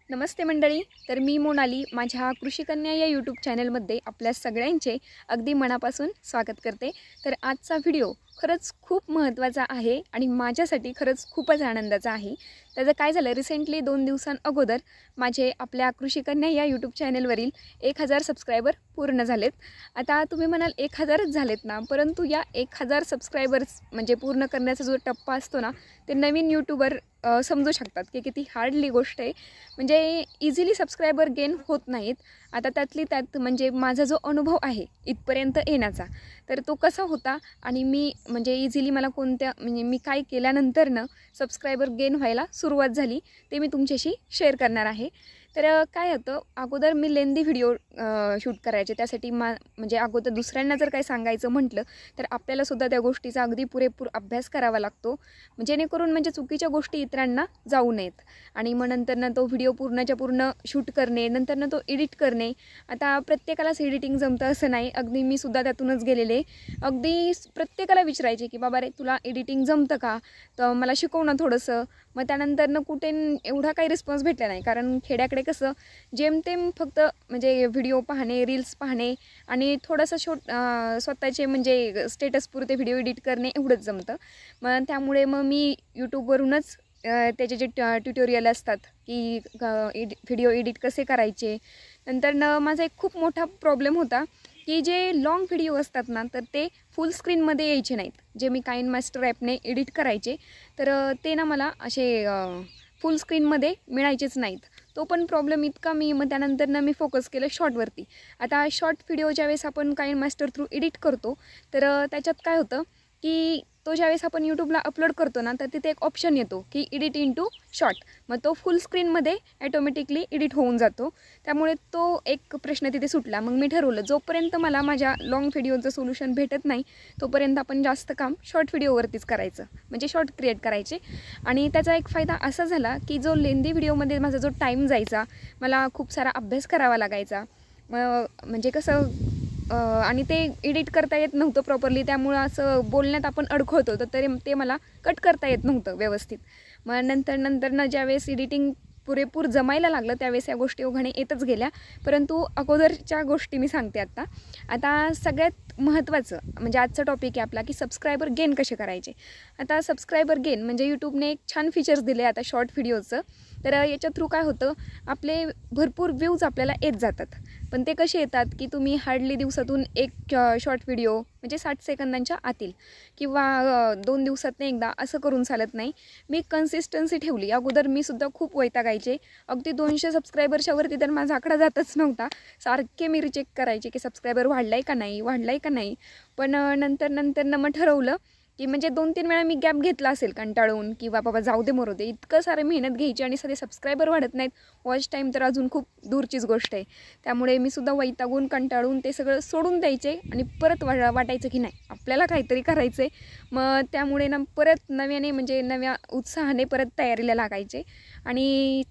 नमस्ते मंडळी। तर मी मोनाली माझ्या कृषी कन्या या यूट्यूब चॅनलमध्ये आपल्या सगळ्यांचे अगदी मनापासून स्वागत करते। तर आजचा व्हिडिओ खरंच खूप महत्त्वाचा आहे आणि माझ्यासाठी खरंच खूपच आनंदाचा आहे। त्याचं काय झालं, रिसेंटली 2 दिवसांअगोदर माझे आपल्या कृषी कन्या या यूट्यूब चॅनलवरील 1000 सबस्क्रायबर पूर्ण झालेत। आता तुम्ही म्हणाल 1000च झालेत ना, परंतु या 1000 सबस्क्रायबर्स म्हणजे पूर्ण करण्याचा जो टप्पा असतो ना, ते नवीन यूट्यूबर समजू शकतात की किती हार्डली गोष्ट आहे। म्हणजे इझिली सबस्क्रायबर गेन होत नाहीत। आता त्यातली त्यात म्हणजे माझा जो अनुभव आहे इथपर्यंत येण्याचा, तर तो कसा होता आणि मी म्हणजे इझिली मला कोणत्या म्हणजे मी काय केल्यानंतरनं सबस्क्रायबर गेन व्हायला सुरुवात झाली ते मी तुमच्याशी शेअर करणार आहे। तर काय होतं, अगोदर मी लेंदी व्हिडिओ शूट करायचे, त्यासाठी म्हणजे अगोदर दुसऱ्यांना जर काय सांगायचं म्हटलं तर आपल्याला सुद्धा त्या गोष्टीचा अगदी पुरेपूर अभ्यास करावा लागतो, जेणेकरून म्हणजे चुकीच्या गोष्टी इतरांना जाऊ नयेत। आणि मग नंतरनं तो व्हिडिओ पूर्णच्या पूर्ण शूट करणे, नंतरनं तो एडिट करणे। आता प्रत्येकालाच एडिटिंग जमतं असं नाही, अगदी मी सुद्धा त्यातूनच गेलेले। अगदी प्रत्येकाला विचारायचे की बाबा रे तुला एडिटिंग जमतं का, तर मला शिकव ना थोडंसं। मग त्यानंतरनं कुठे एवढा काही रिस्पॉन्स भेटला नाही, कारण खेड्याकडे कसं जेमतेम फक्त म्हणजे व्हिडिओ पाहणे, रील्स पाहणे आणि थोडंसं स्वतःचे म्हणजे स्टेटसपुरते व्हिडिओ एडिट करणे एवढंच जमतं। मग त्यामुळे मग मी यूट्यूबवरूनच त्याचे जे ट्युटोरियल असतात की व्हिडिओ एडिट कसे करायचे। नंतरनं माझा एक खूप मोठा प्रॉब्लेम होता की जे लाँग व्हिडिओ असतात ना, तर ते फुल स्क्रीनमध्ये यायचे नाहीत। जे मी काइनमास्टर ॲपने एडिट करायचे तर ते ना मला असे फुल स्क्रीनमध्ये मिळायचेच नाहीत। तो पण प्रॉब्लेम इतका मग त्यानंतरनं मी फोकस केलं शॉर्टवरती। आता शॉर्ट व्हिडिओ ज्यावेळेस आपण काइनमास्टर थ्रू एडिट करतो तर त्याच्यात काय होतं की तो ज्यावेळेस आपण यूट्यूबला अपलोड करतो ना, तर तिथे एक ऑप्शन येतो की एडिट इंटू शॉर्ट। मग तो फुल स्क्रीनमध्ये ॲटोमॅटिकली एडिट होऊन जातो, त्यामुळे तो एक प्रश्न तिथे सुटला। मग मी ठरवलं जोपर्यंत मला माझ्या लाँग व्हिडिओचं सोल्युशन भेटत नाही तोपर्यंत आपण जास्त काम शॉर्ट व्हिडिओवरतीच करायचं, म्हणजे शॉर्ट क्रिएट करायचे। आणि त्याचा एक फायदा असा झाला की जो लेंदी व्हिडिओमध्ये माझा जो टाईम जायचा, मला खूप सारा अभ्यास करावा लागायचा। म्हणजे कसं आणि ते एडिट करता येत नव्हतं प्रॉपरली, त्यामुळं असं बोलण्यात आपण अडखळतो, तर ते मला कट करता येत नव्हतं व्यवस्थित। मग नंतरनं ज्यावेळेस एडिटिंग पुरेपूर जमायला लागलं त्यावेळेस या गोष्टी ओघाने येतच गेल्या। परंतु अगोदरच्या गोष्टी मी सांगते आता सगळ्यात महत्त्वाचं म्हणजे आजचा टॉपिक आहे आपला की सबस्क्रायबर गेन कसे करायचे। आता सबस्क्रायबर गेन म्हणजे यूट्यूबने एक छान फीचर्स दिले आता शॉर्ट व्हिडिओचं। तर याच्या थ्रू काय होतं, आपले भरपूर व्ह्यूज आपल्याला येत जातात, पण ते कसे येतात की तुम्ही हार्डली दिवसातून एक शॉर्ट व्हिडिओ म्हणजे 60 सेकंदांच्या आतील किंवा 2 दिवसातून एकदा असं करून चालत नाही। मी कन्सिस्टन्सी ठेवली। अगोदर मी सुद्धा खूप वैतागायचे, अगदी 200 सबस्क्रायबरच्या वरती तर माझा आकडा जातच नव्हता। सारखे मी रिचेक करायचे की सबस्क्रायबर वाढलाय का नाही। पण नंतरनं मग ठरवलं की म्हणजे 2-3 वेळा मी गॅप घेतला असेल कंटाळून की बाबा जाऊ दे मरू दे, इतकं सारं मेहनत घ्यायची आणि साधे सबस्क्रायबर वाढत नाहीत, वॉच टाईम तर अजून खूप दूरचीच गोष्ट आहे। त्यामुळे मी सुद्धा वैतागून कंटाळून ते सगळं सोडून द्यायचे आणि परत वाटायचं की नाही आपल्याला काहीतरी करायचं आहे। मग त्यामुळे ना परत नव्याने म्हणजे नव्या उत्साहाने परत तयारीला लागायचे आणि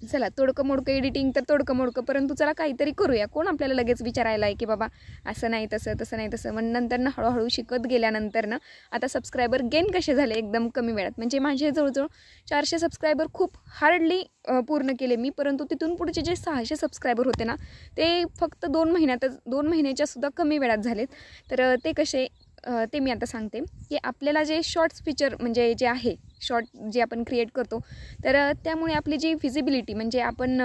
चला तोडकं मोडकं एडिटिंग तर तोडकं मोडकं, परंतु चला काहीतरी करूया। कोण आपल्याला लगेच विचारायला आहे की बाबा असं नाही तसं नाही तसं। मग नंतरनं हळूहळू शिकत गेल्यानंतरनं आता सबस्क्रायबर गेन कसे झाले एकदम कमी वेळात, म्हणजे माझे जवळजवळ 400 सबस्क्रायबर खूप हार्डली पूर्ण केले मी। परंतु तिथून पुढचे जे 600 सबस्क्रायबर होते ना, ते फक्त 2 महिन्याच्या सुद्धा कमी वेळात झालेत। तर ते कसे ते मी आता सांगते की आपल्याला जे शॉर्ट्स फीचर म्हणजे जे आहे शॉर्ट जे आपण क्रिएट करतो, तर त्यामुळे आपली जी व्हिजिबिलिटी म्हणजे आपण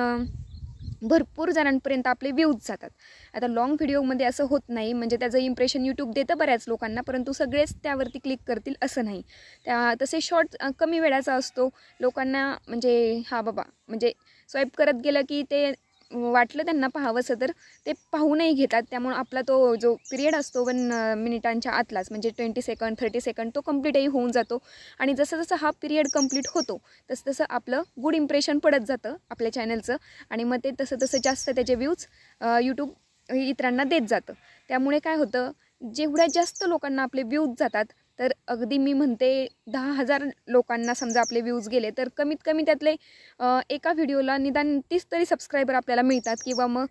भरपूर जणांपर्यंत आपले व्ह्यूज जातात। आता लाँग व्हिडिओमध्ये असं होत नाही, म्हणजे त्याचं इम्प्रेशन यूट्यूब देतं बऱ्याच लोकांना, परंतु सगळेच त्यावरती क्लिक करतील असं नाही। तसे शॉर्ट कमी वेळाचा असतो, लोकांना म्हणजे बाबा म्हणजे स्वाईप करत गेलं की ते वाटलं त्यांना पाहावंसं तर ते पाहूनही घेतात। त्यामुळे आपला तो जो पिरियड असतो 1 मिनिटांच्या आतलाच म्हणजे 20 सेकंड 30 सेकंड तो कम्प्लीटही होऊन जातो। आणि जसं हा पिरियड कंप्लीट होतो तसं आपलं गुड इम्प्रेशन पडत जातं आपल्या चॅनलचं, आणि मग ते तसं जास्त त्याचे व्ह्यूज यूट्यूब इतरांना देत जातं। त्यामुळे काय होतं, जेवढ्या जास्त लोकांना आपले व्ह्यूज जातात तर अगदी मी म्हणते 10,000 लोकांना समजा आपले व्ह्यूज गेले तर कमीत कमी त्यातले एका व्हिडिओला निदान 30 तरी सबस्क्रायबर आपल्याला मिळतात, किंवा मग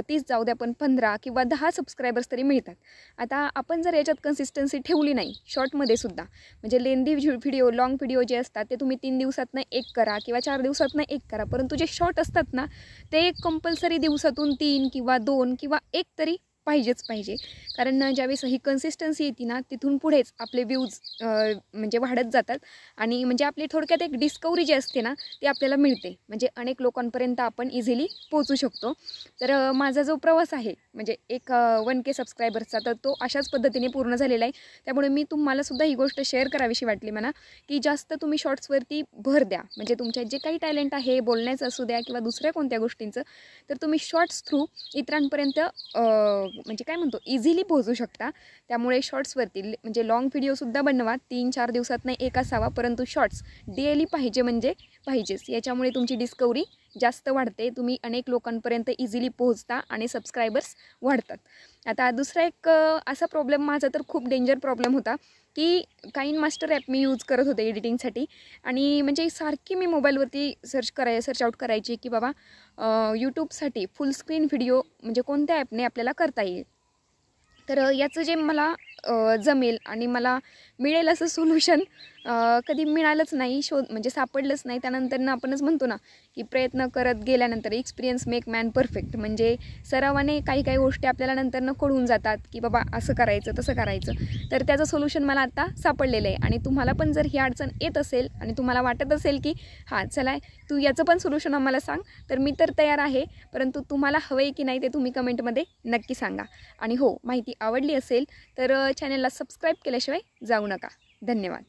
30 जाऊ द्या पण 15 किंवा 10 सबस्क्रायबर्स तरी मिळतात. आता आपण जर याच्यात कन्सिस्टन्सी ठेवली नाही शॉर्टमध्ये सुद्धा, म्हणजे लेंदी व्हिडिओ लॉंग व्हिडिओ जे असतात ते तुम्ही 3 दिवसातनं एक करा किंवा 4 दिवसातनं एक करा, परंतु जे शॉर्ट असतात ना ते कंपल्सरी दिवसातून 3 किंवा 2 किंवा 1 तरी पाहिजे. कारण ज्यावेळेस ही कन्सिस्टन्सी येते ना तिथून पुढेच आपले व्ह्यूज म्हणजे वाढत जातात, आणि म्हणजे आपली थोडक्यात एक डिस्कवरी जी असते ना ती आपल्याला मिळते, म्हणजे अनेक लोकांपर्यंत आपण इझिली पोहोचू शकतो. तर माझा जो प्रवास आहे म्हणजे एक 1K सबस्क्रायबर्सचा, तर तो अशाच पद्धतीने पूर्ण झालेला आहे. त्यामुळे मी तुम्हाला सुद्धा ही गोष्ट शेअर करावीशी वाटली मला, की जास्त तुम्ही शॉर्ट्सवरती भर द्या. म्हणजे तुमच्या जे काही टॅलेंट आहे बोलण्याचं असू द्या किंवा दुसऱ्या कोणत्या गोष्टींचं, तर तुम्ही शॉर्ट्स थ्रू इतरांपर्यंत म्हणजे काय म्हणतो इझिली पोहोचू शकता. त्यामुळे शॉर्ट्सवरती म्हणजे लॉंग व्हिडिओसुद्धा बनवा, 3-4 दिवसात नाही एक असावा, परंतु शॉर्ट्स डेली पाहिजे म्हणजे पाहिजेच. याच्यामुळे तुमची डिस्कवरी जास्त वाढते, तुम्ही अनेक लोकांपर्यंत इझिली पोहोचता आणि सबस्क्रायबर्स वाढतात. आता दुसरा एक असा प्रॉब्लेम माझा तर खूप डेंजर प्रॉब्लेम होता, की काइनमास्टर ॲप मी यूज करत होते एडिटिंगसाठी, आणि म्हणजे सारखी मी मोबाईलवरती सर्च आउट करायची की बाबा यूट्यूबसाठी फुल स्क्रीन व्हिडिओ म्हणजे कोणत्या ॲपने आपल्याला करता येईल. तर याचं जे मला जमेल आणि मला मिळेल असं सोल्युशन कधी मिळालंच नाही, म्हणजे सापडलंच नाही. त्यानंतर आपणच म्हणतो ना की प्रयत्न करत गेल्यानंतर एक्सपिरियन्स मेक मॅन परफेक्ट, म्हणजे सरावाने काही गोष्टी आपल्याला नंतरनं कळून जातात की बाबा असं करायचं तसं करायचं. तर त्याचं सोल्युशन मला आता सापडलेलं आहे, आणि तुम्हाला पण जर ही अडचण येत असेल आणि तुम्हाला वाटत असेल की हां चला तू याचं पण सोल्युशन आम्हाला सांग, तर मी तर तयार आहे. परंतु तुम्हाला हवं आहे की नाही ते तुम्ही कमेंटमध्ये नक्की सांगा. आणि हो, माहिती आवडली असेल तर चॅनलला सबस्क्राईब केल्याशिवाय जाऊ नका. धन्यवाद.